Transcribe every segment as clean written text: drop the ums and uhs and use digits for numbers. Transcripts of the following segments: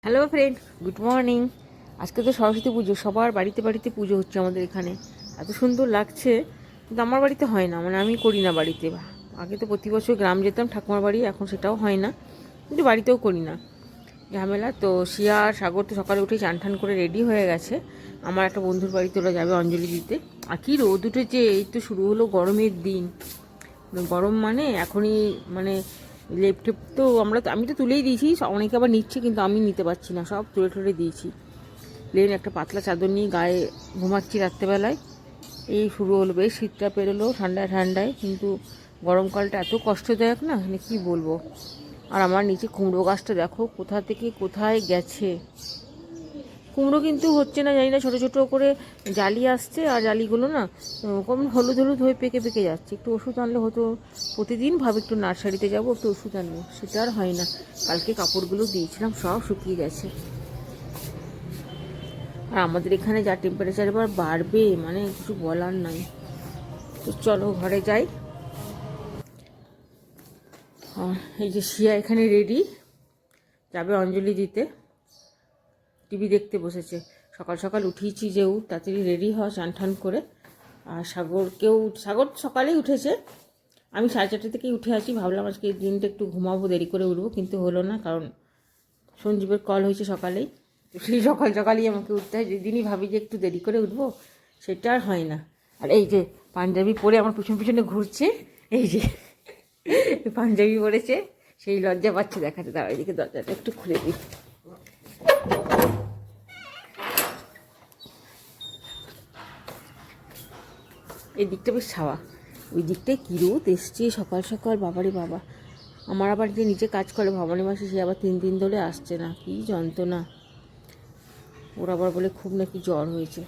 Hello friend, good morning. আজকে তো সরস্বতী পুজো, সবার বাড়িতে বাড়িতে পুজো হচ্ছে আমাদের এখানে। এত সুন্দর লাগছে, কিন্তু আমার বাড়িতে হয় না, মানে আমি করি না বাড়িতে। আগে তো প্রতি বছর গ্রাম যেতাম ঠাকুমার বাড়ি, এখন সেটাও হয় না, কিন্তু বাড়িতেও করি না, ঝামেলা। তো শিয়া আর সাগর তো সকালে উঠে চান ঠান করে রেডি হয়ে গেছে। আমার একটা বন্ধুর বাড়িতে ওরা যাবে অঞ্জলি দিতে। আর কি রোদ উঠেছে, এই তো শুরু হলো গরমের দিন। গরম মানে এখনই, মানে লেপ টেপ তো আমি তো তুলেই দিয়েছি, অনেকে আবার নিচ্ছে, কিন্তু আমি নিতে পারছি না, সব তুলে টুলে দিয়েছি। প্লেন একটা পাতলা চাদর নিয়ে গায়ে ঘুমাচ্ছি রাত্রেবেলায়। এই শুরু হলো, বেশ শীতটা পেরোলো ঠান্ডায় ঠান্ডায়, কিন্তু গরমকালটা এত কষ্টদায়ক না, মানে কী বলবো। আর আমার নিচে কুমড়ো গাছটা দেখো কোথা থেকে কোথায় গেছে। কুমড়ো কিন্তু হচ্ছে না, জানি না, ছোটো ছোটো করে জালি আসছে, আর জালিগুলো না কম হলুদ হলুদ হয়ে পেকে পেকে যাচ্ছে। একটু ওষুধ আনলে হতো, প্রতিদিন ভাবে একটু নার্সারিতে যাবো, একটু ওষুধ আনবো, সেটা আর হয় না। কালকে কাপড়গুলো দিয়েছিলাম, সব শুকিয়ে গেছে। আর আমাদের এখানে যা টেম্পারেচার এবার বাড়বে, মানে কিছু বলার নাই। তো চলো ঘরে যাই। আর এই যে শিয়া এখানে রেডি, যাবে অঞ্জলি দিতে, টিভি দেখতে বসেছে। সকাল সকাল উঠিয়েছি যে তাড়াতাড়ি রেডি হওয়া, চান ঠান করে। আর সাগর সকালেই উঠেছে, আমি 4:30 থেকেই উঠে আছি। ভাবলাম আজকে এই দিনটা একটু ঘুমাবো, দেরি করে উঠবো, কিন্তু হলো না, কারণ সঞ্জীবের কল হয়েছে সকালেই। তো সেই সকাল সকালই আমাকে উঠতে হয়, যেদিনই ভাবি যে একটু দেরি করে উঠবো, সেটা আর হয় না। আর এই যে পাঞ্জাবি পরে আমার পিছন পিছনে ঘুরছে, এই যে পাঞ্জাবি পরেছে, সেই লজ্জা পাচ্ছে দেখাতে। তার এদিকে দরজাটা একটু খুলে দিই। এই দিকটা বেশ ছাওয়া, ওই দিকটায় কী রোদ এসছে সকাল সকাল, বাবারে বাবা। আমার আবার যে নিচে কাজ করে ভবানী মাসি, সে আবার 3 দিন ধরে আসছে না, কী যন্ত্রণা। ওর আবার বলে খুব নাকি জ্বর হয়েছে।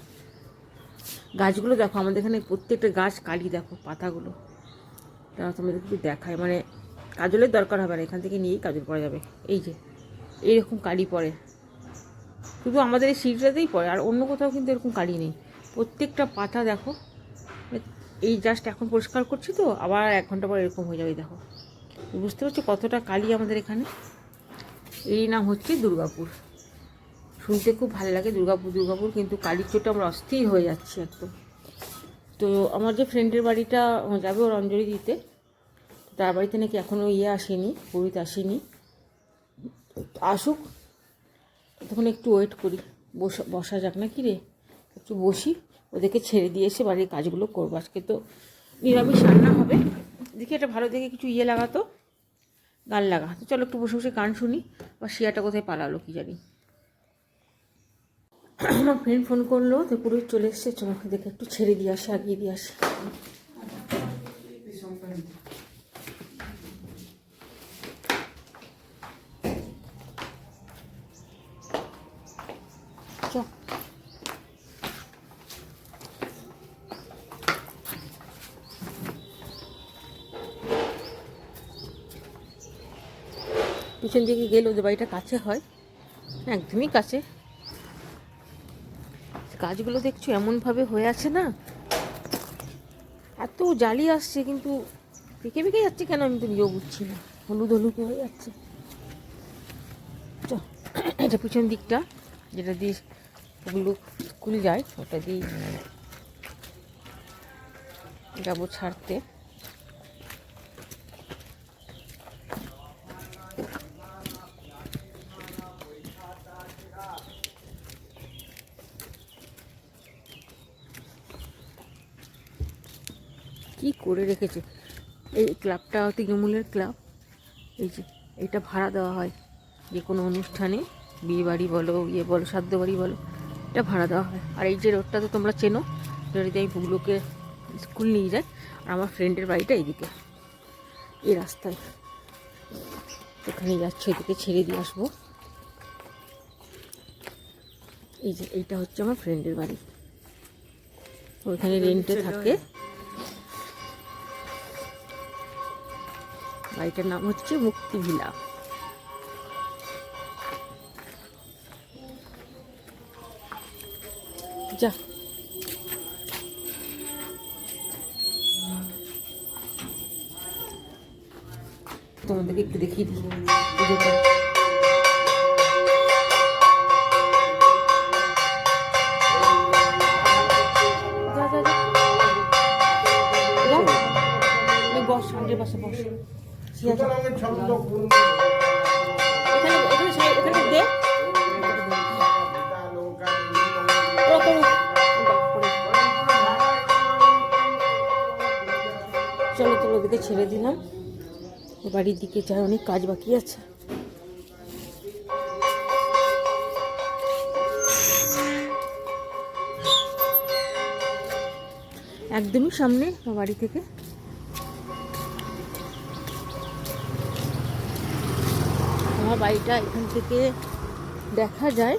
গাছগুলো দেখো, আমাদের এখানে প্রত্যেকটা গাছ কালি, দেখো পাতাগুলো। তারা তোমাদের একটু দেখায়, মানে কাজলের দরকার হবে না, এখান থেকে নিয়েই কাজল করা যাবে। এই যে এইরকম কালি পড়ে, শুধু আমাদের এই সিঁড়িটাতেই পড়ে, আর অন্য কোথাও কিন্তু এরকম কালি নেই। প্রত্যেকটা পাতা দেখো, এই জাস্ট এখন পরিষ্কার করছি, তো আবার 1 ঘন্টা পর এরকম হয়ে যাবে। দেখো, বুঝতে পারছো কতটা কালি আমাদের এখানে। এই নাম হচ্ছে দুর্গাপুর। শুনতে খুব ভালো লাগে দুর্গাপুর দুর্গাপুর, কিন্তু কালির চোটে আমরা অস্থির হয়ে যাচ্ছি একদম। তো আমার যে ফ্রেন্ডের বাড়িটা যাবে ওর অঞ্জলি দিতে, তার বাড়িতে নাকি এখনও আসেনি, পুরোহিত আসেনি। আসুক, তখন একটু ওয়েট করি, বসা যাক না কি রে, একটু বসি, ওদেরকে ছেড়ে দিয়ে এসে বাড়ির কাজগুলো করবো। আজকে তো নিরামিষ রান্না হবে। দেখি একটা ভালো দেখে কিছু লাগাতো, গান লাগা। তো চলো একটু বসে বসে গান শুনি। বা শিয়াটা কোথায় পালালো কি জানি। আমার ফ্রেন্ড ফোন করলো, তো পুরোহিত চলে এসছে, চলো দেখে একটু ছেড়ে দিয়ে আসি, আগিয়ে দিয়ে আসি। পিছন দিকে গেলে ওদের বাড়িটা কাছে হয়, একদমই কাছে। গাছগুলো দেখছো এমনভাবে হয়ে আছে না, এত জালি আসছে, কিন্তু পেকে পেকে যাচ্ছে কেন আমি তো নিজেও বুঝছি না, হলুদ হলুদ হয়ে যাচ্ছে। এটা পিছন দিকটা, যেটা দিয়ে ওগুলো স্কুল যায়, ওটা দিয়ে যাবো ছাড়তে। কি করে রেখেছে এই ক্লাবটা, তৃণমূলের ক্লাব। এই যে এটা ভাড়া দেওয়া হয় যে কোনো অনুষ্ঠানে, বিয়ে বাড়ি বলো, বলো, শ্রাদ্ধ বাড়ি বলো, এটা ভাড়া দেওয়া হয়। আর এই যে রোডটা তো তোমরা চেনো, যেটাতে আমি পুগুলোকে স্কুল নিয়ে যাই। আর আমার ফ্রেন্ডের বাড়িটা এইদিকে, এই রাস্তায়, এখানে যাচ্ছে, এদিকে ছেড়ে দিয়ে আসবো। এই যে এইটা হচ্ছে আমার ফ্রেন্ডের বাড়ি, ওইখানে রেন্টে থাকে। বাড়িটার নাম হচ্ছে মুক্তি ভিলা। যা, তোমাদেরকে একটু দেখিয়ে দিই পুজোটা। গেটের পাশে বসে। এখানে এখানে দে চলো চলো ওদিকে ছেড়ে দিলাম, বাড়ির দিকে যাই, অনেক কাজ বাকি আছে। একদমই সামনে বাড়ি থেকে। আমার বাড়িটা এখান থেকে দেখা যায়,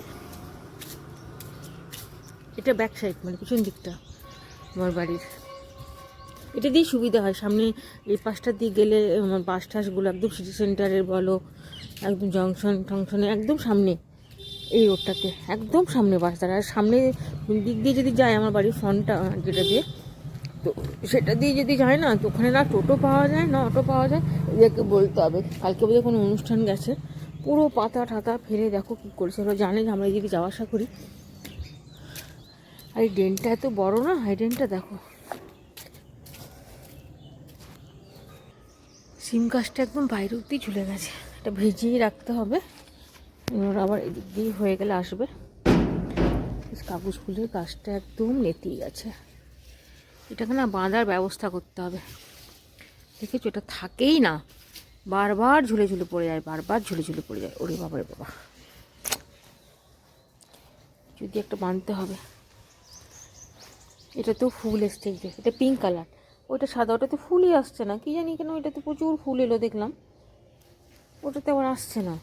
এটা ব্যাক সাইড মানে পিছন দিকটা আমার বাড়ির। এটা দিয়ে সুবিধা হয়, সামনে এই পাশটা দিয়ে গেলে আমার বাস টাসগুলো একদম সিটি সেন্টারের বলো, একদম জংশন টংশনে একদম সামনে, এই রোডটাতে একদম সামনে বাস দাঁড়ায়। আর সামনে দিক দিয়ে যদি যায় আমার বাড়ির ফ্রন্টটা যেটা দিয়ে, তো সেটা দিয়ে যদি যায় না, তো ওখানে না টোটো পাওয়া যায় না অটো পাওয়া যায়। এদেরকে বলতে হবে, কালকে বোধহয় কোনো অনুষ্ঠান গেছে, পুরো পাতা ঠাতা ফেলে দেখো কী করেছে। ওরা জানে যে আমরা এদিকে যাওয়া আসা করি। আর এই ড্রেনটা এত বড় না, এই ড্রেনটা দেখো, সিম গাছটা একদম বাইরে অব্দি ঝুলে গেছে, এটা ভিজিয়ে রাখতে হবে। ওরা আবার এদিক দিয়ে হয়ে গেলে আসবে। কাগজ ফুলের গাছটা একদম নেতিয়ে গেছে, এটাকে না বাঁধার ব্যবস্থা করতে হবে। দেখেছো, এটা থাকেই না, বারবার ঝুলে ঝুলে পড়ে যায়, বারবার ঝুলে ঝুলে পড়ে যায়। ওরে বাবা রে বাবা, যদি একটা বাঁধতে হবে। এটা তো ফুল এসছে, এটা পিঙ্ক কালার, ওইটা সাদা, ওটা তো ফুলই আসছে না, কি জানি কেন। ওইটা তো প্রচুর ফুল এলো দেখলাম, ওটাতে আবার আসছে না।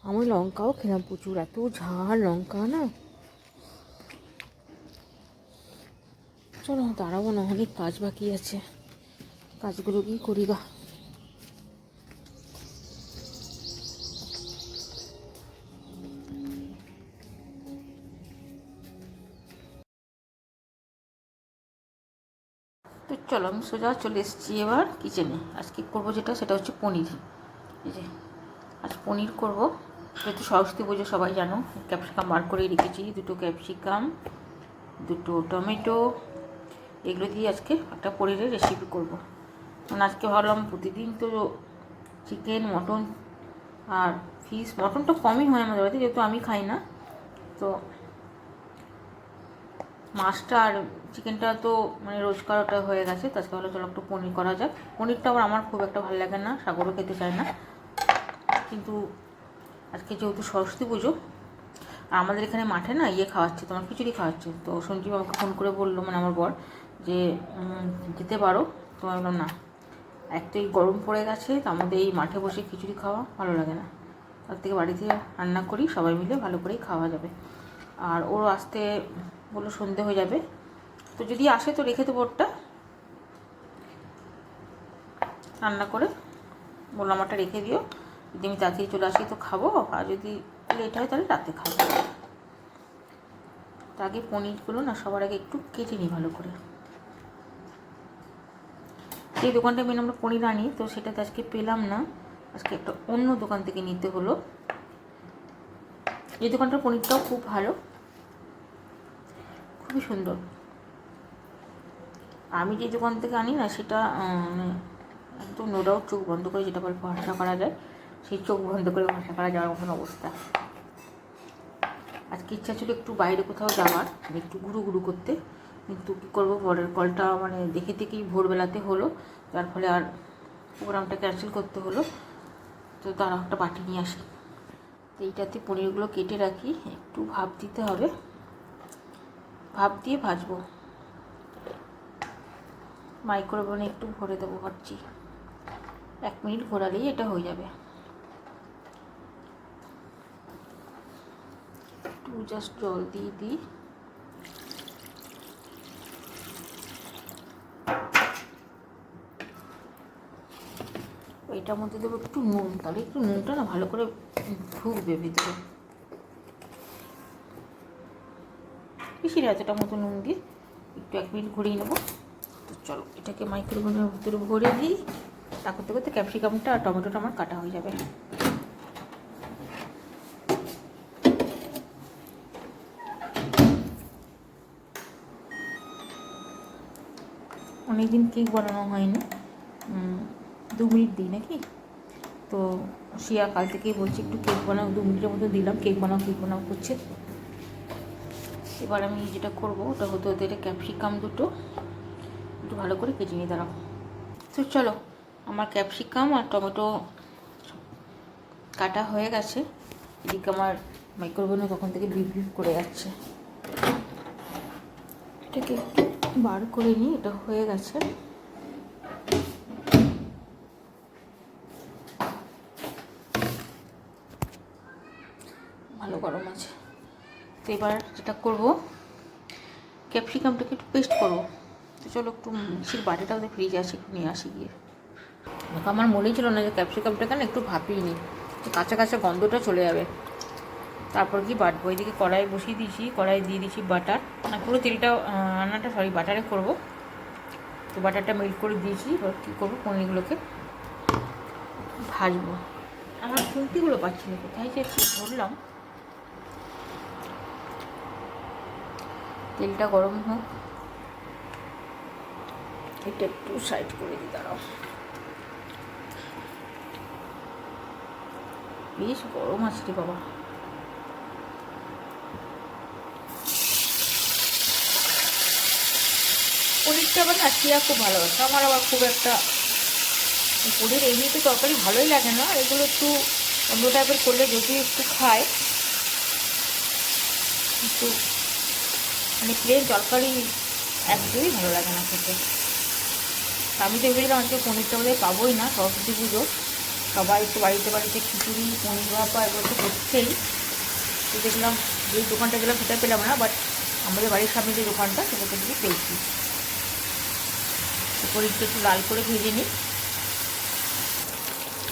আমি লঙ্কাও খেলাম প্রচুর, এত ঝাল লঙ্কা না। চলো দাঁড়াবো না, অনেক কাজ বাকি আছে, কাজগুলো কি করি গা। তো চলো আমি সোজা চলে এসেছি এবার কিচেনে। আজকে করবো যেটা, সেটা হচ্ছে পনির। এই যে আজ পনির করবো, যেহেতু সরস্বতী পুজো সবাই জানো। ক্যাপসিকাম বার করে রেখেছি, 2টো ক্যাপসিকাম, 2টো টমেটো, এগুলো দিয়ে আজকে একটা পনিরের রেসিপি করবো। মানে আজকে ভাবলাম প্রতিদিন তো চিকেন মটন আর ফিশ, মটনটা কমই হয় আমাদের বাড়িতে যেহেতু আমি খাই না, তো মাছটা আর চিকেনটা তো মানে রোজকার ওটা হয়ে গেছে। তো আজকে ভালো চলো একটু পনির করা যাক। পনিরটা আবার আমার খুব একটা ভালো লাগে না, সাগরও খেতে চায় না, কিন্তু আজকে যেহেতু সরস্বতী পুজো, আর আমাদের এখানে মাঠে না ইয়ে খাওয়াচ্ছে, তোমার খিচুড়ি খাওয়াচ্ছে। তো সঞ্জীব আমাকে ফোন করে বললো, মানে আমার বর, যে যেতে পারো। তো আমি বললাম না, এক তো এই গরম পড়ে গেছে, তো আমাদের এই মাঠে বসে খিচুড়ি খাওয়া ভালো লাগে না, তার থেকে বাড়িতে রান্না করি, সবাই মিলে ভালো করেই খাওয়া যাবে। আর ওর আসতে বললো সন্ধে হয়ে যাবে, তো যদি আসে তো রেখে দেবো ওরটা রান্না করে। বললাম আমারটা রেখে দিও, যদি আমি তাড়াতাড়ি চলে আসি তো খাবো, আর যদি লেট হয় তাহলে রাতে খাবো। তো আগে পনিরগুলো না সবার আগে একটু কেটে নিই ভালো করে। যে দোকানটা মেন আমরা পনির আনি, তো সেটাতে আজকে পেলাম না, আজকে একটা অন্য দোকান থেকে নিতে হলো। এই দোকানটার পনিরটাও খুব ভালো, খুবই সুন্দর। আমি যে দোকান থেকে আনি না, সেটা একদম নো ডাউট চোখ বন্ধ করে যেটা বলে ভরসা করা যায়, সেই চোখ বন্ধ করে ভরসা করা যাওয়ার মতন অবস্থা। আজকে ইচ্ছা ছিল একটু বাইরে কোথাও যাওয়ার, একটু ঘুরু ঘুরু করতে, কিন্তু কী করবো, বরের কলটা মানে দেখে দেখেই ভোরবেলাতে হলো, যার ফলে আর প্রোগ্রামটা ক্যান্সেল করতে হলো। তো তারা একটা বাটি নিয়ে আসি, তো এইটাতে পনিরগুলো কেটে রাখি, একটু ভাপ দিতে হবে, ভাপ দিয়ে ভাজবো। মাইক্রোওভেনে একটু ভরে দেবো ভাবছি, 1 মিনিট ঘোরালেই এটা হয়ে যাবে। একটু জাস্ট জল দিয়ে দিই, এটার মধ্যে দেবো একটু নুন, তাহলে একটু নুনটা না ভালো করে ঢুকবে ভিতরে। বেশি এতটা মতো নুন দিয়ে একটু 1 মিনিট ঘুরিয়ে নেবো। তো চলো এটাকে মাইক্রোওভেনের ভিতরে ভরে দিই, তা করতে করতে ক্যাপসিকামটা আর টমেটোটা আমার কাটা হয়ে যাবে। অনেকদিন কেক বানানো হয়নি, 2 মিনিট দিই নাকি। তো শিয়া কাল থেকেই বলছি একটু কেক বানাও, 2 মিনিটের মতো দিলাম, কেক বানাও করছে। এবার আমি যেটা করবো ওটা হতে হতে এটা ক্যাপসিকাম দুটো একটু ভালো করে কেটে নিয়ে দাঁড়াও। তো চলো, আমার ক্যাপসিকাম আর টমেটো কাটা হয়ে গেছে। এদিকে আমার মাইক্রোওভেনে তখন থেকে বিপ বিপ করে যাচ্ছে, এটাকে একটু বার করে নিই। এটা হয়ে গেছে। ভালো গরম আছে। তো এবার যেটা করবো, ক্যাপসিকামটাকে একটু পেস্ট করবো। তো চলো একটু মিক্সির বাটিটা ওদের ফ্রিজে আছে, একটু নিয়ে আসি গিয়ে। দেখো আমার মনেই ছিল না যে ক্যাপসিকামটাকে না একটু ভাপিয়ে নিই, যে কাঁচা কাঁচা গন্ধটা চলে যাবে। তারপর কি বাটবো, এদিকে কড়াই বসিয়ে দিয়েছি, কড়াই দিয়ে দিয়েছি বাটার, না পুরো তেলটা রান্নাটা বাটারে করবো। তো বাটারটা মেল্ট করে দিয়েছি। এবার কী করবো, পনিরগুলোকে ভাজবো। আমার খুন্তিগুলো পাচ্ছি না, কোথায় যে ধরলাম। তেলটা গরম হোক, এটা একটু সাইড করে দিই, দাঁড়াও। বেশ গরম আছে রে বাবা। পনিরটা আবার না শিয়া খুব ভালোবাসে, আমার আবার খুব একটা পনির এমনিতে তরকারি ভালোই লাগে না, এগুলো একটু অন্য টাইপের করলে যদি একটু খায়, কিন্তু মানে প্লেন তরকারি একদমই ভালো লাগে না খেতে। আমি তো ভেবেছিলাম আজকে পনিরটা বোধহয় পাবোই না, সরস্বতী পুজো সবাই একটু বাড়িতে বাড়িতে খিচুড়ি পনির ভাপা এগুলো তো হচ্ছেই। তো দেখলাম যেই দোকানটা গেলাম সেটা পেলাম না, বাট আমাদের বাড়ির সামনে যে দোকানটা সেটাতে গিয়ে পেয়েছি। পনিরটা একটু লাল করে ভেজে নিই।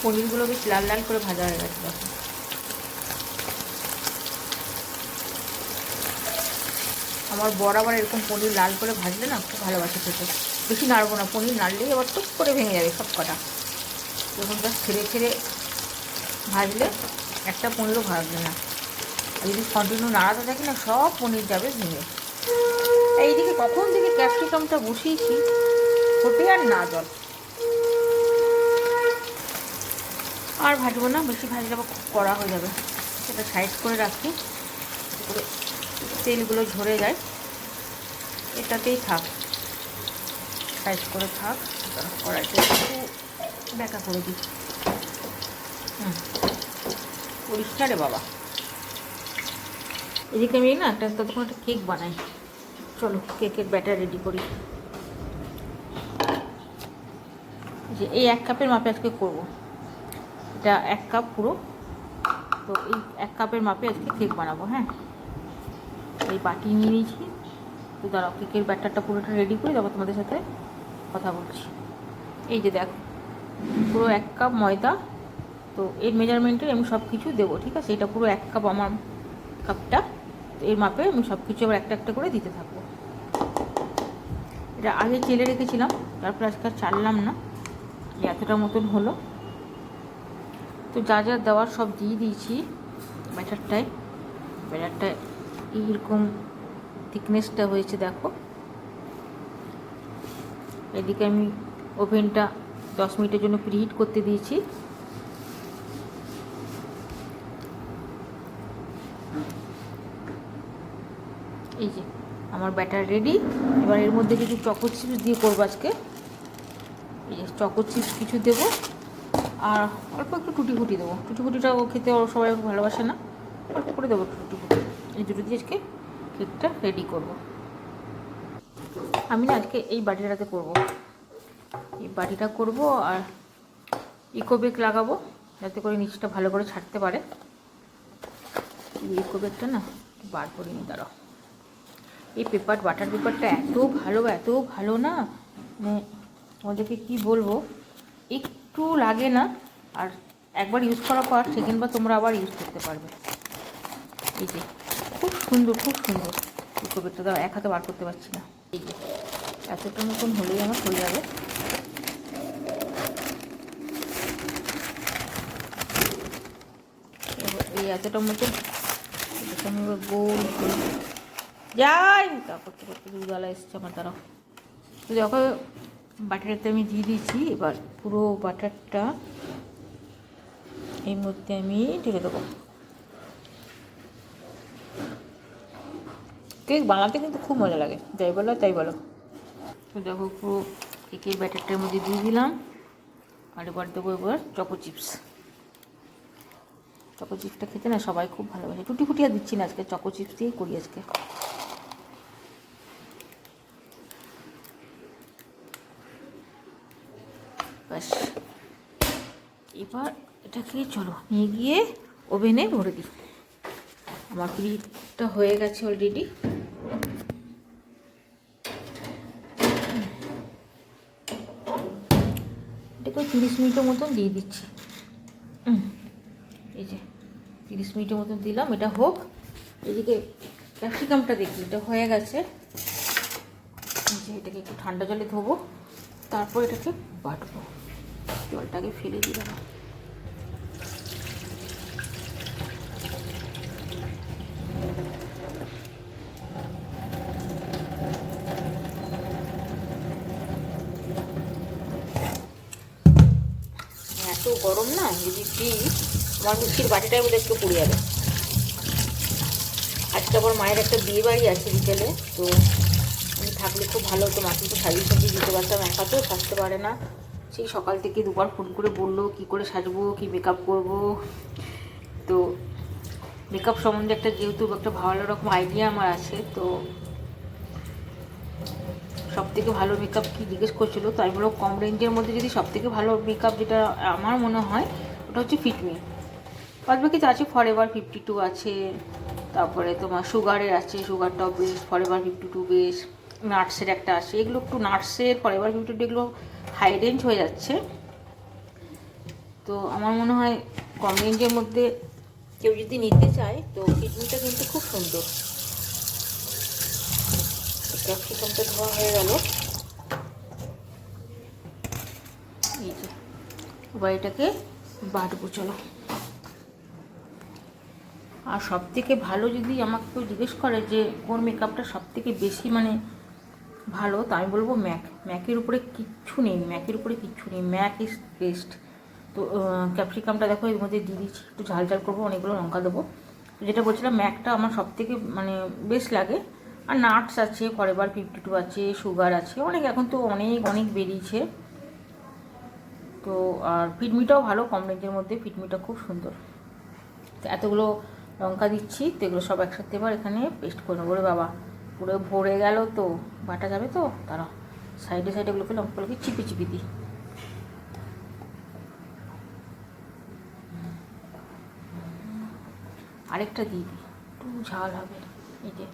পনিরগুলো বেশ লাল লাল করে ভাজা হয়ে গেছে। দেখো আমার বর আবার এরকম পনির লাল করে ভাজলে না খুব ভালোবাসে খেতে। বেশি নাড়বো না, পনির নাড়লেই আবার টুক করে ভেঙে যাবে সব কটা। যখন তা ছেড়ে ছেড়ে ভাজলে একটা পনিরও ভাজবে না, আর যদি কন্টিনিউ নাড়াতে থাকি না সব পনির যাবে ভেঙে। এইদিকে কখন থেকে ক্যাপসিকামটা বসিয়েছি, ফোটে আর না জল। আর ভাজবো না, বেশি ভাজলে আবার খুব কড়া হয়ে যাবে। সেটা সাইড করে রাখি, করে তেলগুলো ঝরে যায়, এটাতেই থাক, সাইড করে থাক। কড়াইতে একটু ব্যাকা করে দিই। পরিষ্কার রে বাবা। এদিকে আমি না ততক্ষণ একটা কেক বানাই। চলো কেকের ব্যাটার রেডি করি। যে এই 1 কাপের মাপে আজকে করবো, এটা 1 কাপ পুরো। তো এই 1 কাপের মাপে আজকে কেক বানাবো। হ্যাঁ, এই বাটি নিয়ে নিয়েছি। তো দাঁড়াও কেকের ব্যাটারটা পুরোটা রেডি করি, তারপর তোমাদের সাথে কথা বলছি। এই যে দেখো পুরো 1 কাপ ময়দা। তো এর মেজারমেন্টে আমি সব কিছু দেবো, ঠিক আছে। এটা পুরো 1 কাপ আমার কাপটা, তো এর মাপে আমি সব কিছু আবার একটা একটা করে দিতে থাকবো। এটা আগে চেলে রেখেছিলাম, তারপর আজকে আর চাললাম না, এতটা মতন হলো। তো যা যা দেওয়ার সব দিয়ে দিয়েছি ব্যাটারটায় এইরকম থিকনেসটা হয়েছে দেখো। এদিকে আমি ওভেনটা 10 মিনিটের জন্য প্রিহিট করতে দিয়েছি। এই যে আমার ব্যাটার রেডি। এবার এর মধ্যে কিছু চকো চিপস দিয়ে করবো আজকে। এই যে চকো চিপস কিছু দেবো, আর অল্প একটু টুটি ফুটি দেবো। টুটি ফুটিটাও খেতে সবাই ভালোবাসে না, অল্প করে দেবো টুটি ফুটি। এই দুটো দিয়ে আজকে কেকটা রেডি করবো। আমি না আজকে এই বাটিটাতে করবো, এই বাটিটা করবো, আর ইকো বেক লাগাবো যাতে করে নিচটা ভালো করে ছাড়তে পারে। ইকো বেকটা না বার করে নিই, দাঁড়াও। এই বাটার পেপারটা এত ভালো না, মানে ওদেরকে কী বলবো, একটু লাগে না। আর একবার ইউজ করার পর সেকেন্ডবার তোমরা আবার ইউজ করতে পারবে। এই যে খুব সুন্দর ইকো বেকটা, দাও এক হাতে বার করতে পারছি না। এই যে এতটা মতন হলেই আমার হয়ে যাবে। এই এতটা মতন আমি গোল যাই তা করতে করতে দুধওয়ালা এসছে আমার। দ্বারা তো দেখো বাটারটা আমি দিয়ে দিয়েছি। এবার পুরো বাটারটা এই মধ্যে আমি ঢেলে দেবো। কেক বানাতে কিন্তু খুব মজা লাগে, যাই বলো তাই বলো। তো দেখো পুরো কেকের ব্যাটারটার মধ্যে দিয়ে দিলাম। আর এবার দেবো এবার চকো চিপস। চকো চিপসটা খেতে না সবাই খুব ভালোবাসে। টুটি ফুটি আর দিচ্ছি না আজকে, চকো চিপস দিয়েই করি আজকে। ব্যাস, এবার এটাকে চলো নিয়ে গিয়ে ওভেনে ভরে দিই। আমার পিঠটা হয়ে গেছে অলরেডি। এটাকে 30 মিনিটের মতন দিয়ে দিচ্ছি। এই যে 30 মিনিটের মতন দিলাম, এটা হোক। এদিকে ক্যাপসিকামটা দেখি এটা হয়ে গেছে। যে এটাকে একটু ঠান্ডা জলে ধোবো, তারপর এটাকে বাটবো। জলটাকে ফেলে দিয়ে দেবো। এত গরম না, যদি দিই আমার মিষ্টির বাটিটার মধ্যে একটু পুড়ে যাবে। আজকে আবার মায়ের একটা বিয়ে বাড়ি আছে বিকেলে, তো আমি থাকলে খুব ভালো হতো। মাকে একটু সাজিয়ে সাজিয়ে দিতে পারতাম, একা তো সাজতে পারে না। সেই সকাল থেকে দুবার ফোন করে বললো কী করে সাজবো, কী মেকআপ করবো। তো মেকআপ সম্বন্ধে একটা যেহেতু একটা ভালো রকম আইডিয়া আমার আছে, তো সবথেকে ভালো মেকআপ কি জিজ্ঞেস করছিলো। তো আমি বললাম কম রেঞ্জের মধ্যে যদি সবথেকে ভালো মেকআপ যেটা আমার মনে হয় ওটা হচ্ছে ফিটমি। বাদ বাকি তো আছে, ফরএভার 52 আছে, তারপরে তোমার সুগারের আছে, সুগারটাও বেস্ট, ফরএভার 52 বেস্ট, নাটসের একটা আছে। এগুলো একটু নাটসের, ফরএভার 52 এগুলো হাই রেঞ্জ হয়ে যাচ্ছে। তো আমার মনে হয় কম রেঞ্জের মধ্যে কেউ যদি নিতে চায় তো ফিটমিটা কিন্তু খুব সুন্দর। ক্যাপসিকামটা ধোয়া হয়ে গেল। এই যে এবার এটাকে বাটবো চলো। আর সবথেকে ভালো যদি আমাকে কেউ জিজ্ঞেস করে যে কোন মেকআপটা সবথেকে বেশি মানে ভালো, তো আমি বলবো ম্যাক। ম্যাকের উপরে কিচ্ছু নেই, ম্যাকের উপরে কিচ্ছু নেই, ম্যাক ইজ বেস্ট। তো ক্যাপসিকামটা দেখো এর মধ্যে দিয়ে দিচ্ছি, একটু ঝাল ঝাল করবো, অনেকগুলো লঙ্কা দেবো। তো যেটা বলছিলাম ম্যাকটা আমার সবথেকে মানে বেস্ট লাগে। আর নাটস আছে, ফরএভার 52 আছে, সুগার আছে, অনেক এখন তো অনেক অনেক বেরিয়েছে। তো আর ফিটমিটাও ভালো, কম রেঞ্জের মধ্যে ফিটমিটা খুব সুন্দর। তো এতগুলো লঙ্কা দিচ্ছি, তো এগুলো সব একসাথে এবার এখানে পেস্ট করে নেবো। রে বাবা, পুরো ভরে গেল তো, বাটা যাবে তো। তারা সাইডে সাইডে এগুলোকে লঙ্কাগুলোকে চিপি চিপি দিই। আরেকটা দিই, একটু ঝাল হবে। এই যে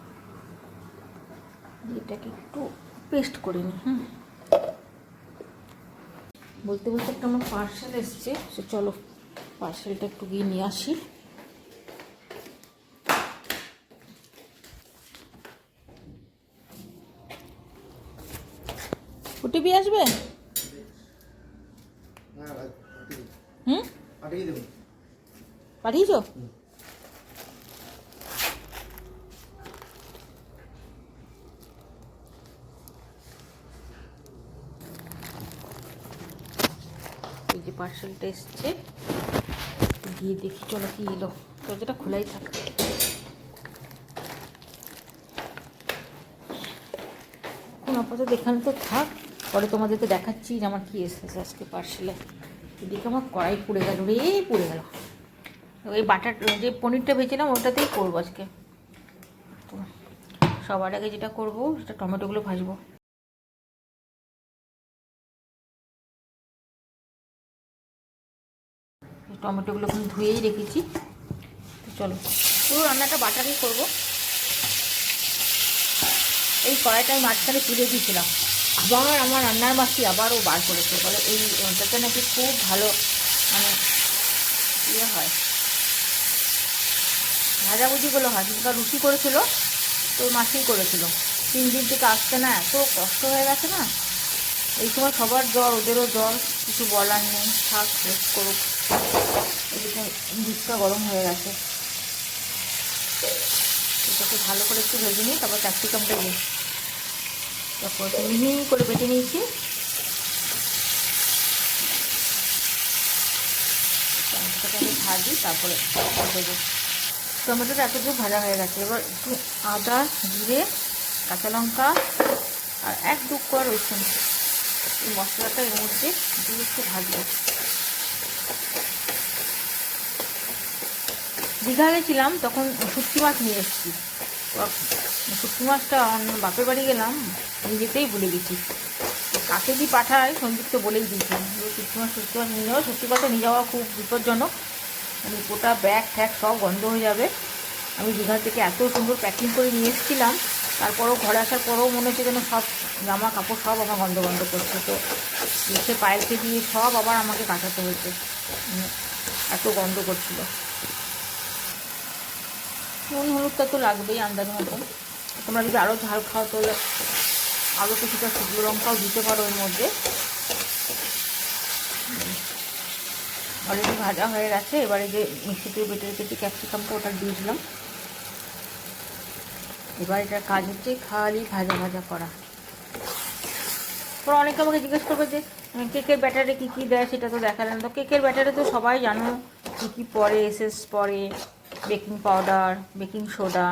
এটাকে একটু পেস্ট করে নিই। বলতে বলতে একটা আমার পার্সেল এসছে, সে চলো পার্সেলটা একটু গিয়ে নিয়ে আসি। ওটিপি আসবে? পাঠিয়েছো? এই যে পার্সেলটা এসছে, গিয়ে দেখি চলো কি এলো। দরজাটা খোলাই থাকে। এখন আপাতত এখানে তো থাক, পরে তোমাদেরকে দেখাচ্ছি যে আমার কী এসেছে আজকে পার্সেলে। এদিকে আমার কড়াই পুড়ে গেল রে, পুড়ে গেল। ওই বাটার যে পনিরটা ভেজেছিলাম ওটাতেই করবো আজকে। তো সবার আগে যেটা করবো সেটা টমেটোগুলো ভাজবো। টমেটোগুলো এখন ধুয়েই রেখেছি। তো চলো পুরো রান্নাটা বাটারই করবো। এই কড়াইটা আমি মাঝখানে তুলে দিয়েছিলাম, আবার আমার রান্নার মাসি আবারও বার করেছে, বলে এই ওটাতে নাকি খুব ভালো মানে ইয়ে হয়, ভাজাভুজিগুলো হয়। সেটা রুটি করেছিল, তো মাসিই করেছিল। 3 দিন থেকে আসছে না, এত কষ্ট হয়ে গেছে না। এই সময় সবার জ্বর, ওদেরও জ্বর, কিছু বলার নেই, থাক রেস্ট করুক। এদিকে দুধটা গরম হয়ে গেছে, এটাকে ভালো করে একটু ভেজে নিই, তারপর ক্যাপসিকামটা দিই। তারপর মিহি করে বেটে নিয়েছি, ভাজি তারপরে দেবো। টমেটোটা এতটুকু ভাজা হয়ে গেছে। এবার একটু আদা, জিরে, কাঁচা লঙ্কা আর 1-2 কোয়া রসুন, এই মশলাটা এর মধ্যে দিয়ে একটু ভাজবো। দীঘা গেছিলাম তখন শুটকি মাছ নিয়ে এসেছি। শুটকি মাছটা বাপের বাড়ি গেলাম, আমি যেতেই ভুলে গেছি। কাকে কি পাঠায় সঞ্জীব তো বলেই দিয়েছি শুটকি মাছ নিয়ে যাওয়া। সত্যি কথা নিয়ে যাওয়া খুব বিপজ্জনক, মানে গোটা ব্যাগ ট্যাগ সব গন্ধ হয়ে যাবে। আমি দীঘা থেকে এত সুন্দর প্যাকিং করে নিয়ে এসেছিলাম, তারপরেও ঘরে আসার পরেও মনে হচ্ছে যেন সব জামা কাপড় সব আমার গন্ধ গন্ধ করছে। তো এসে পায়েলকে দিয়ে সব আবার আমাকে কাটাতে হয়েছে, এত গন্ধ করছিল। নুন হলুদটা তো লাগবেই আন্দাজ মতন। তোমরা যদি আরও ঝাল খাও তাহলে আরও কিছুটা শুকনো লঙ্কাও দিতে পারো এর মধ্যে। অলরেডি ভাজা হয়ে গেছে। এবারে যে মিক্সিতে বেটে রেখেছি ক্যাপসিকামটা, ওটা দিয়ে দিলাম। এবার এটার কাজ হচ্ছে খালি ভাজা ভাজা করা। তোমরা অনেকে আমাকে জিজ্ঞেস করবে যে কেকের ব্যাটারে কী কী দেয়, সেটা তো দেখালেন। তো কেকের ব্যাটারে তো সবাই জানো কী কী পরে, এসেন্স পরে, বেকিং পাউডার, বেকিং সোডা,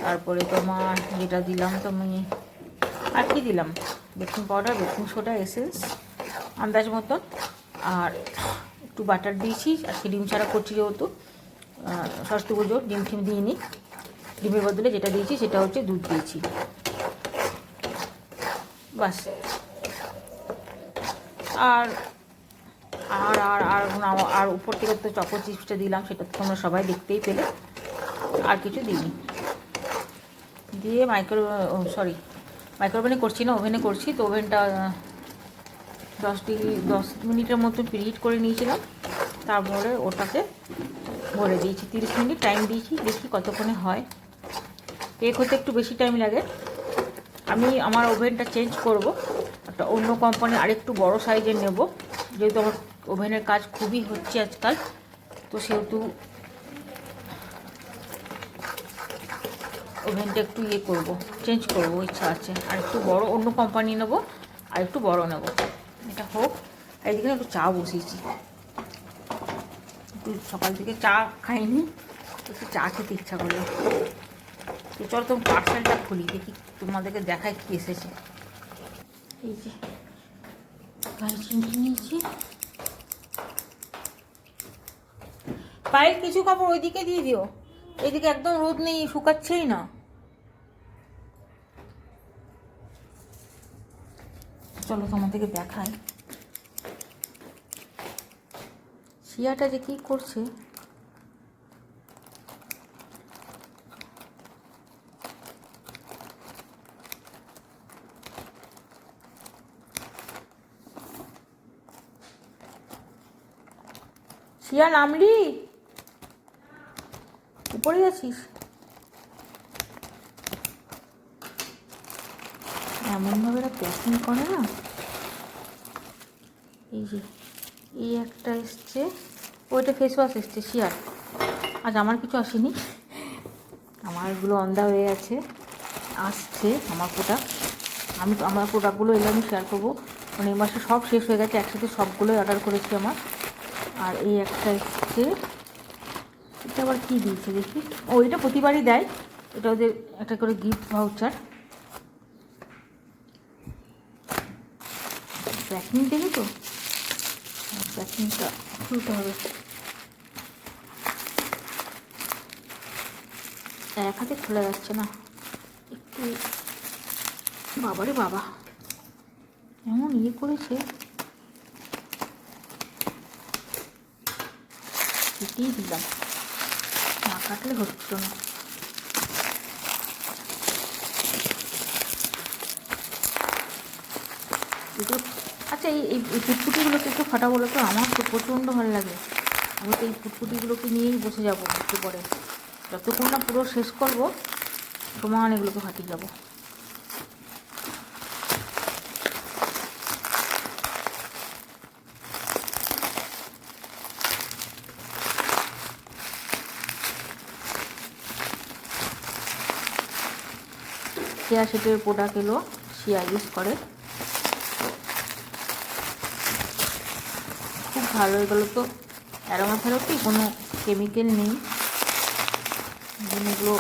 তারপরে তোমার যেটা দিলাম তুমি আর কি দিলাম, baking powder, baking soda, essence আন্দাজ মতন, আর একটু বাটার দিয়েছি। আজকে ডিম ছাড়া করছি যেহেতু, সরস্বতী পুজো ডিম টিম দিইনি। ডিমের বদলে যেটা দিয়েছি সেটা হচ্ছে দুধ দিয়েছি, বাস। আর আর আর আর আর উপর থেকে তো চকো চিপসটা দিলাম, সেটা তো তোমরা সবাই দেখতেই পেলে। আর কিছু দিইনি। দিয়ে মাইক্রোওভেনে করছি না, ওভেনে করছি। তো ওভেনটা 10 মিনিটের মতো প্রিহিট করে নিয়েছিলাম। তারপরে ওটাকে ভরে দিয়েছি, 30 মিনিট টাইম দিয়েছি, দেখি কতক্ষণে হয়। কেক হতে একটু বেশি টাইম লাগে। আমি আমার ওভেনটা চেঞ্জ করব, একটা অন্য কোম্পানির আরেকটু বড় সাইজের নেব, যেহেতু আমার ওভেনের কাজ খুবই হচ্ছে আজকাল। তো সেহেতু ওভেনটা একটু চেঞ্জ করবো, ইচ্ছা আছে। আর একটু বড় অন্য কোম্পানি নেবো, আর একটু বড় নেব। এটা হোক। আর এদিকে একটু চা বসিয়েছি, একটু সকাল থেকে চা খাইনি, একটু চা খেতে ইচ্ছা করলো। তো চলো তোমার পার্সেলটা খুলি, দেখি তোমাদেরকে দেখায় কি এসেছে। এই যে গাড়ি চিমটি নিয়েছি। পায়ের কিছু কাপড় ওইদিকে দিয়ে দিও, এইদিকে একদম রোদ নেই, শুকাচ্ছেই না। চলো তোমাদেরকে দেখাই শিয়াটা যে কি করছে। শিয়া নামলি, উপরে আছিস? এমনভাবে এরা প্যাকিং করে না। এই যে এই একটা এসছে, ওইটা ফেস ওয়াশ এসছে শিয়ার। আজ আমার কিছু আসেনি, আমার এগুলো অন্ধা হয়ে আছে, আসছে আমার প্রোডাক্ট। আমার প্রোডাক্টগুলো এলে আমি শেয়ার করবো। মানে এই মাসে সব শেষ হয়ে গেছে, একসাথে সবগুলোই অর্ডার করেছি আমার। আর এই একটা এসছে, এটা আবার কী দিয়েছে দেখি। ও, এটা প্রতিবারই দেয়, এটা ওদের একটা করে গিফট ভাউচার। প্যাকিং দেখে তো, প্যাকিংটা খুলতে হবে। এক হাতে খোলা যাচ্ছে না, একটু বাবারে বাবা এমন ইয়ে করেছে, কেটেই দিলাম, না কাটলে হচ্ছিল না। আচ্ছা, এই ফুটফুটিগুলোকে একটু ফাটা বলো তো, আমার তো প্রচণ্ড ভালো লাগে। আমি তো এই ফুটফুটিগুলোকে নিয়েই বসে যাবো একটু পরে, যতক্ষণ না পুরো শেষ করবো সমান এগুলোকে ফাটিয়ে যাবো। শিয়া সেটের প্রোডাক্ট এলো, শিয়া ইউজ করে, খুব ভালো। এগুলো তো অ্যারোমা থেরাপি কোনো কেমিক্যাল নেই, জিনিসগুলো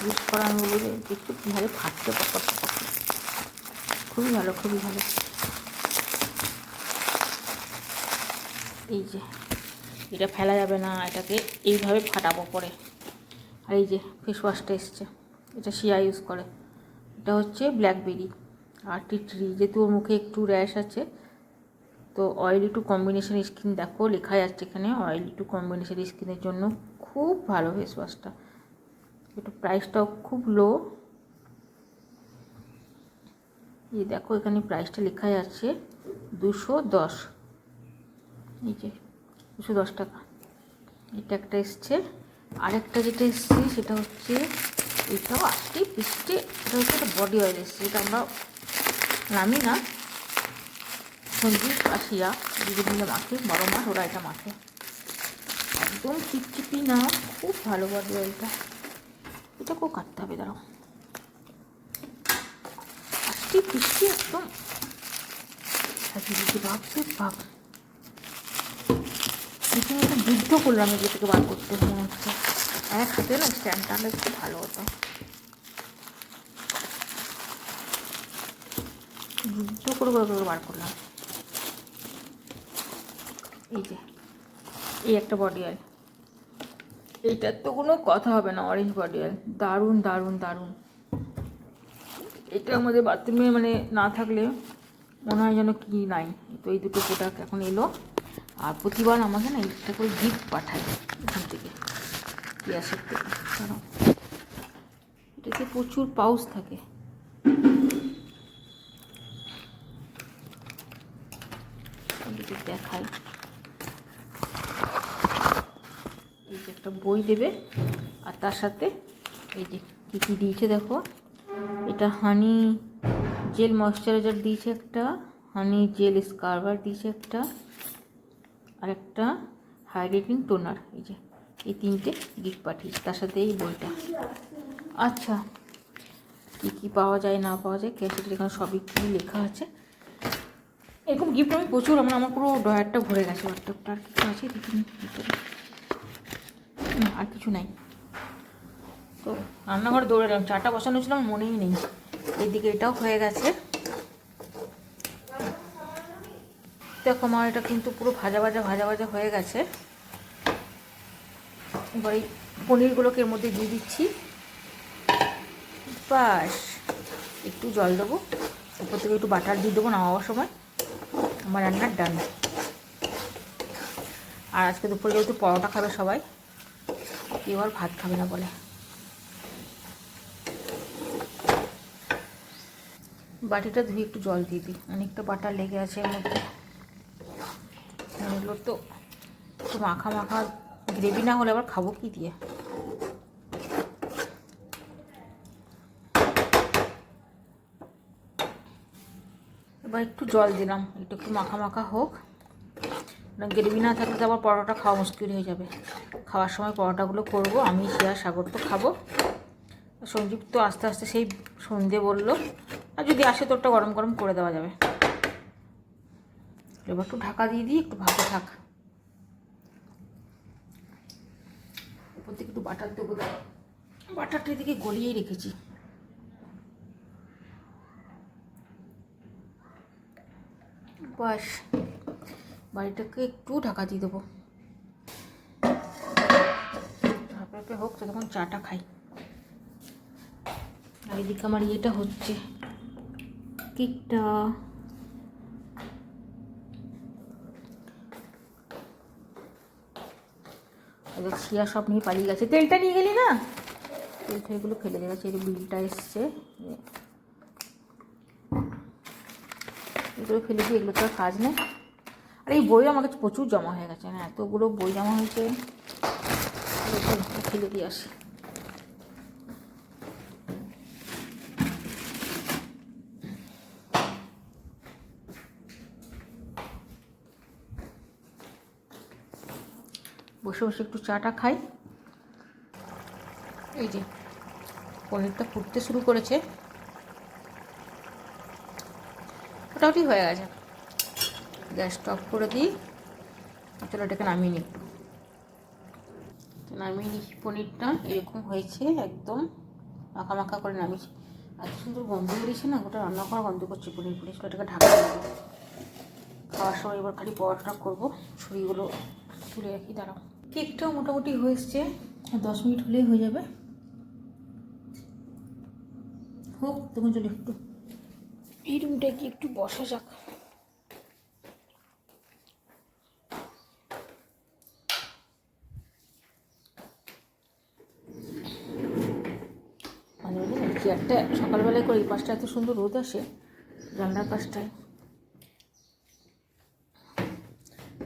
ইউজ করানোগুলো একটু কীভাবে ফাটতে পকট পকট, খুবই ভালো, খুবই ভালো। এই যে এটা ফেলা যাবে না, এটাকে এইভাবে ফাটাবো পরে। আর এই যে ফেস ওয়াশটা এসছে, এটা শিয়া ইউজ করে, এটা হচ্ছে ব্ল্যাকবেরি আর টিটরি। যেহেতু ওর মুখে একটু র্যাশ আছে, তো অয়েলি টু কম্বিনেশন স্কিন, দেখো লেখা যাচ্ছে এখানে অয়েলি টু কম্বিনেশন স্কিনের জন্য খুব ভালো ফেস ওয়াশটা। এটা প্রাইসটাও খুব লো, এই দেখো এখানে প্রাইসটা লেখা যাচ্ছে 210, এই যে 210 টাকা। এটা একটা এসছে, আরেকটা যেটা এসছে সেটা হচ্ছে এটাও 80 এটা হচ্ছে একটা বডি অয়েল এসছে, এটা আমরা নামি না, সঞ্জীব আসিয়া দিদি মিলে মাখে, বড় মাছ ওরা এটা মাখে, একদম চিপচিপি না, খুব ভালো বডি অয়েলটা। এটাকেও কাটতে হবে, দাঁড়াও, 80 একদম দিদি, ভাবতে ভাব রীতিমতো যুদ্ধ করলাম এগুলো থেকে বার করতে, মনে হচ্ছে এক হাতে না স্ট্যান্ডটা আনলে একটু ভালো হতো, যুদ্ধ করে বার করলাম। এই যে এই একটা বডি অয়েল, এইটার তো কোনো কথা হবে না, অরেঞ্জ বডি অয়েল, দারুণ দারুণ দারুণ। এটা আমাদের বাথরুমে মানে না থাকলে মনে হয় যেন কি নাই। তো এই দুটো প্রোডাক্ট এখন এলো, আর প্রতিবার আমাকে না একটা করে গিফট পাঠায় এখান থেকে, গ্যাসের থেকে, কারণ এটাতে প্রচুর পাউচ থাকে। দেখাই, এই যে একটা বই দেবে, আর তার সাথে এই যে কী কী দিয়েছে দেখো, এটা হানি জেল ময়শ্চারাইজার দিয়েছে একটা, হানি জেল স্কার্বার দিয়েছে একটা, আর একটা হাইড্রেটিং টোনার। এই যে এই তিনটে গিফট পাঠিয়েছি, তার সাথে এই বইটা। আচ্ছা, কী কী পাওয়া যায় না পাওয়া যায় ক্যাশেটের এখানে সবই কী লেখা আছে। এরকম গিফট আমি প্রচুর, আমার পুরো ডয়ারটা ভরে গেছে। হোয়াটসঅ্যাপটা আর কিছু আছে দেখুন, আর কিছু নাই। তো রান্নাঘরে দৌড়ে এলাম, চাটা বসানো ছিল আমার মনেই নেই। এইদিকে এটাও হয়ে গেছে, দেখো আমার এটা কিন্তু পুরো ভাজা ভাজা হয়ে গেছে। এবার এই পনিরগুলোকে এর মধ্যে দিয়ে দিচ্ছি, বাস একটু জল দেবো, উপর থেকে একটু বাটার দিয়ে দেবো নামাবার সময়, আমার রান্নার ডান। আর আজকে দুপুরে যেহেতু পরোটা খাবে সবাই, কেউ আর ভাত খাবে না বলে। বাটিটা ধুয়ে একটু জল দিয়ে দিই, অনেকটা বাটার লেগে আছে এর মধ্যে। এগুলো তো একটু মাখা মাখা গ্রেভি না হলে আবার খাবো কি দিয়ে। এবার একটু জল দিলাম, একটু মাখা মাখা হোক, গ্রেভি না থাকলে তো আবার পরোটা খাওয়া মুশকিল হয়ে যাবে। খাওয়ার সময় পরোটাগুলো করবো, আমি শিয়া সাগর তো খাবো, সঞ্জীব তো আস্তে আস্তে সেই সন্ধে বললো, আর যদি আসে তোরটা গরম গরম করে দেওয়া যাবে। এবার একটু ঢাকা দিয়ে দিই, একটু ভাতে থাক, উপর থেকে একটু বাটার দেবো, বাটারটা এদিকে গলিয়েই রেখেছি। বাস বাড়িটাকে একটু ঢাকা দিয়ে দেবো, ভাপে হোক, তো তখন চাটা খাই। আর এদিকে আমার ইয়েটা হচ্ছে, কেকটা। শিয়া সব নিয়ে পালিয়ে গেছে, তেলটা নিয়ে গেলি না, তেল ফেলগুলো ফেলে দিয়ে গেছে। এই বিলটা এসছে, এগুলো ফেলে দিয়ে, এগুলো তো আর কাজ নেই। আর এই বই আমার কাছে প্রচুর জমা হয়ে গেছে, না এতগুলো বই জমা হয়েছে, ফেলে দিয়ে আসি। বসে বসে একটু চাটা খাই। এই যে পনিরটা ফুটতে শুরু করেছে, মোটামুটি হয়ে গেছে, গ্যাসটা অফ করে দিই। চলো এটাকে নামিয়ে নিই একটু। নামিয়ে নিয়েছি পনিরটা, এরকম হয়েছে একদম মাখা মাখা করে নামিয়েছি। এত সুন্দর গন্ধ বেরিয়েছে না, গোটা রান্না করা গন্ধ করছে পনির পনির। এটাকে ঢাকা দেবো, খাওয়ার সময় এবার খালি পরোটা করবো। ছুরিগুলো তুলে রাখি, দাঁড়াও। কেকটাও মোটামুটি হয়ে এসছে, 10 মিনিট হলেই হয়ে যাবে। হোক তখন চলে একটু এই রুমটা কি একটু বসা যাক। মাঝে মাঝে চেয়ারটা সকালবেলায় করে, এই পাশটা এত সুন্দর রোদ আসে জানলার পাশটায়,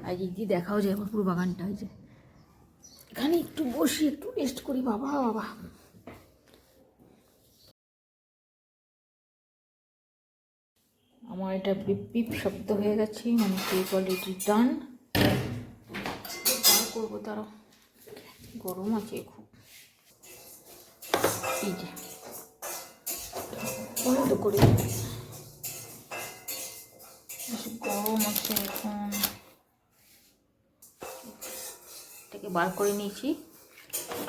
আর এই দিয়ে দেখাও যায় আমার পুরো বাগানটা। যে এখানে একটু বসি, একটু রেস্ট করি। বাবা বাবা, আমার এটা পিপ পিপ শব্দ হয়ে গেছে, মানে কেক অলরেডি ডান। করবো তারা, গরম আছে খুব। এই যে বন্ধ করে, গরম আছে এখন। এটাকে বার করে নিয়েছি,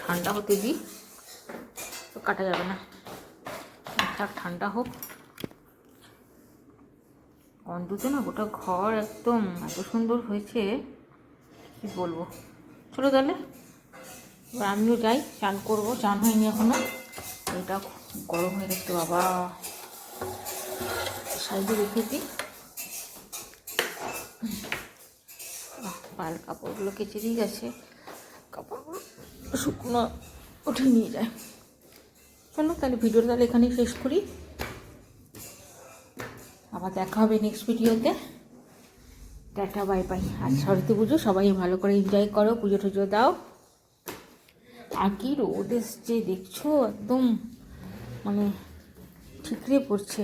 ঠান্ডা হতে দিই, তো কাটা যাবে না, থাক ঠান্ডা হোক। গন্ধ না গোটা ঘর একদম এত সুন্দর হয়েছে, কি বলবো। চলো তাহলে এবার আমিও যাই, চান করবো, চান হয়নি এখনো। এটা গরম হয়ে গেছে বাবা, সাইডে রেখে দিই। পাল কাপড়গুলো কেচে দিয়ে গেছে, কাপড়গুলো শুকনো উঠিয়ে নিয়ে যায়। চলো তাহলে ভিডিওটা তাহলে এখানেই শেষ করি, আবার দেখা হবে নেক্সট ভিডিওতে। Tata bye bye. আর সরস্বতী পুজো সবাই ভালো করে এনজয় করো, পুজো টুজো দাও। আর কি রোদ এসছে দেখছো, একদম মানে ঠিকরে পড়ছে।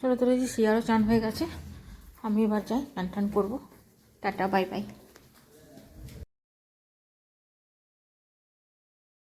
চলো তোর যে শিয়ারও চান হয়ে গেছে, আমি এবার যাই, টান টান করবো। Tata bye by.